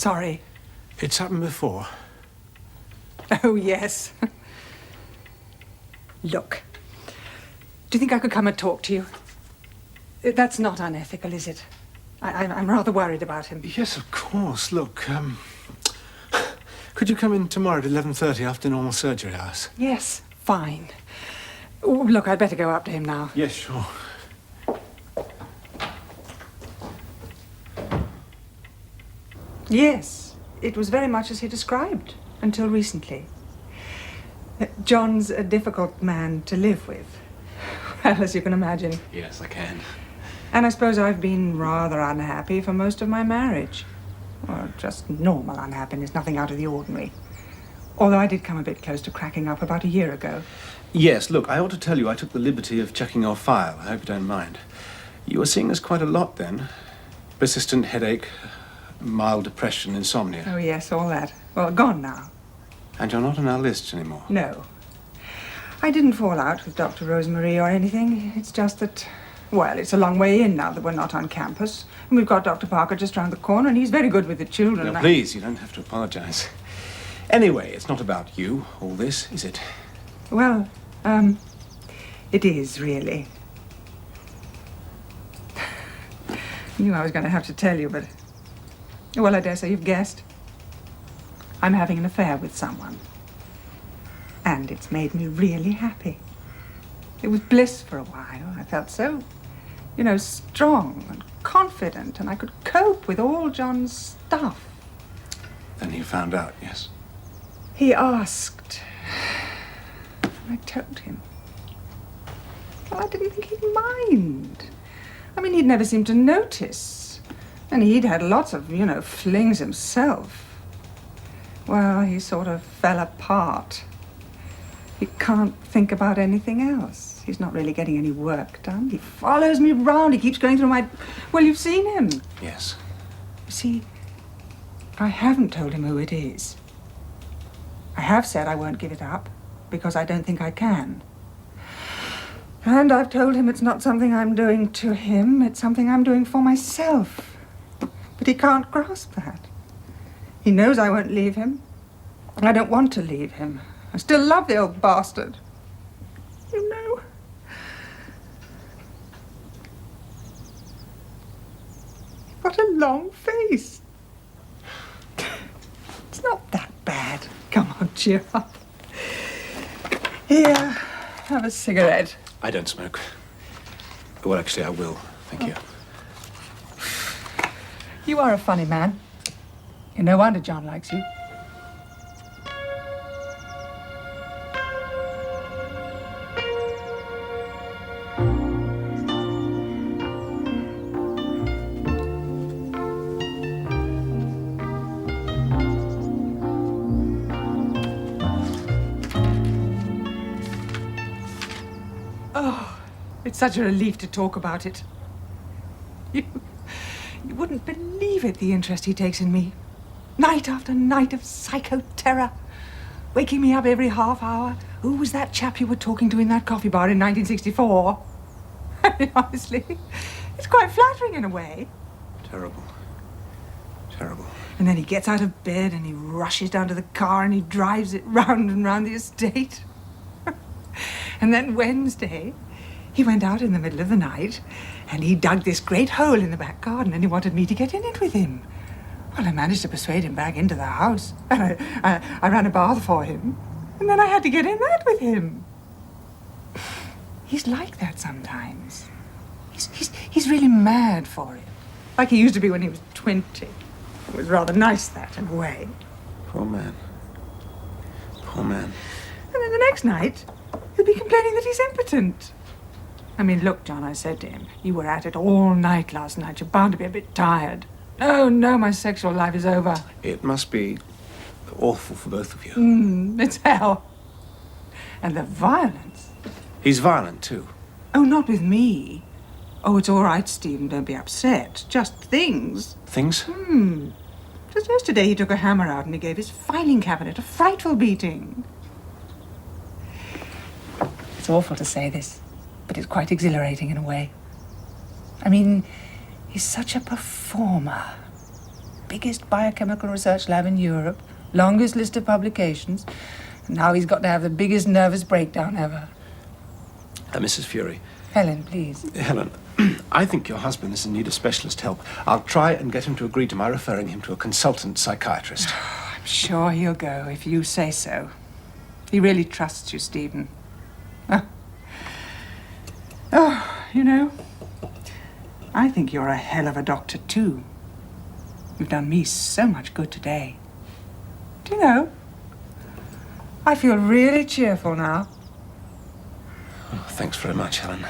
sorry. It's happened before. Oh, yes. Look, do you think I could come and talk to you? That's not unethical, is it? I'm rather worried about him. Yes, of course. Look, could you come in tomorrow at 11:30 after normal surgery hours? Yes, fine. Oh, look, I'd better go up to him now. Yes, sure. Yes, it was very much as he described, until recently. John's a difficult man to live with. Well, as you can imagine. Yes, I can. And I suppose I've been rather unhappy for most of my marriage. Well, just normal unhappiness, nothing out of the ordinary. Although I did come a bit close to cracking up about a year ago. Yes, look, I ought to tell you I took the liberty of checking your file. I hope you don't mind. You were seeing us quite a lot then. Persistent headache, mild depression, insomnia. Oh, yes, all that. Well, gone now. And you're not on our lists anymore? No. I didn't fall out with Dr. Rosemary or anything. It's just that, well, it's a long way in now that we're not on campus. And we've got Dr. Parker just round the corner, and he's very good with the children. No, please, you don't have to apologize. Anyway, it's not about you, all this, is it? Well, it is, really. Knew I was going to have to tell you, but... Well, I dare say you've guessed. I'm having an affair with someone. And it's made me really happy. It was bliss for a while. I felt so, strong and confident, and I could cope with all John's stuff. Then he found out, yes? He asked. I told him. Well, I didn't think he'd mind. I mean, he'd never seemed to notice. And he'd had lots of, flings himself. Well, he sort of fell apart. He can't think about anything else. He's not really getting any work done. He follows me round. He keeps going through my... Well, you've seen him. Yes. You see, I haven't told him who it is. I have said I won't give it up, because I don't think I can. And I've told him it's not something I'm doing to him, it's something I'm doing for myself. But he can't grasp that. He knows I won't leave him. I don't want to leave him. I still love the old bastard. You know. What a long face. It's not that bad. Come on, cheer up. Here, have a cigarette. I don't smoke. Well, actually, I will. Thank you. You are a funny man. No wonder John likes you. Oh, it's such a relief to talk about it. You wouldn't believe it, the interest he takes in me. Night after night of psycho-terror. Waking me up every half hour. Who was that chap you were talking to in that coffee bar in 1964? I mean, honestly, it's quite flattering in a way. Terrible. Terrible. And then he gets out of bed and he rushes down to the car and he drives it round and round the estate. And then Wednesday, he went out in the middle of the night and he dug this great hole in the back garden and he wanted me to get in it with him. Well, I managed to persuade him back into the house. And I ran a bath for him. And then I had to get in that with him. He's like that sometimes. He's really mad for it. Like he used to be when he was 20. It was rather nice, that, in a way. Poor man. Poor man. And then the next night, he'll be complaining that he's impotent. I mean, look, John, I said to him, you were at it all night last night. You're bound to be a bit tired. Oh, no, my sexual life is over. It must be awful for both of you. It's hell. And the violence. He's violent, too. Oh, not with me. Oh, it's all right, Stephen, don't be upset. Just things. Things? Just yesterday he took a hammer out and he gave his filing cabinet a frightful beating. It's awful to say this, but it's quite exhilarating in a way. I mean, he's such a performer. biggest biochemical research lab in Europe, longest list of publications, and now he's got to have the biggest nervous breakdown ever. Mrs. Fury. Helen, please. Helen, I think your husband is in need of specialist help. I'll try and get him to agree to my referring him to a consultant psychiatrist. I'm sure he'll go if you say so. He really trusts you, Stephen. Oh, you know, I think you're a hell of a doctor, too. You've done me so much good today. Do you know, I feel really cheerful now. Oh, thanks very much, Helen.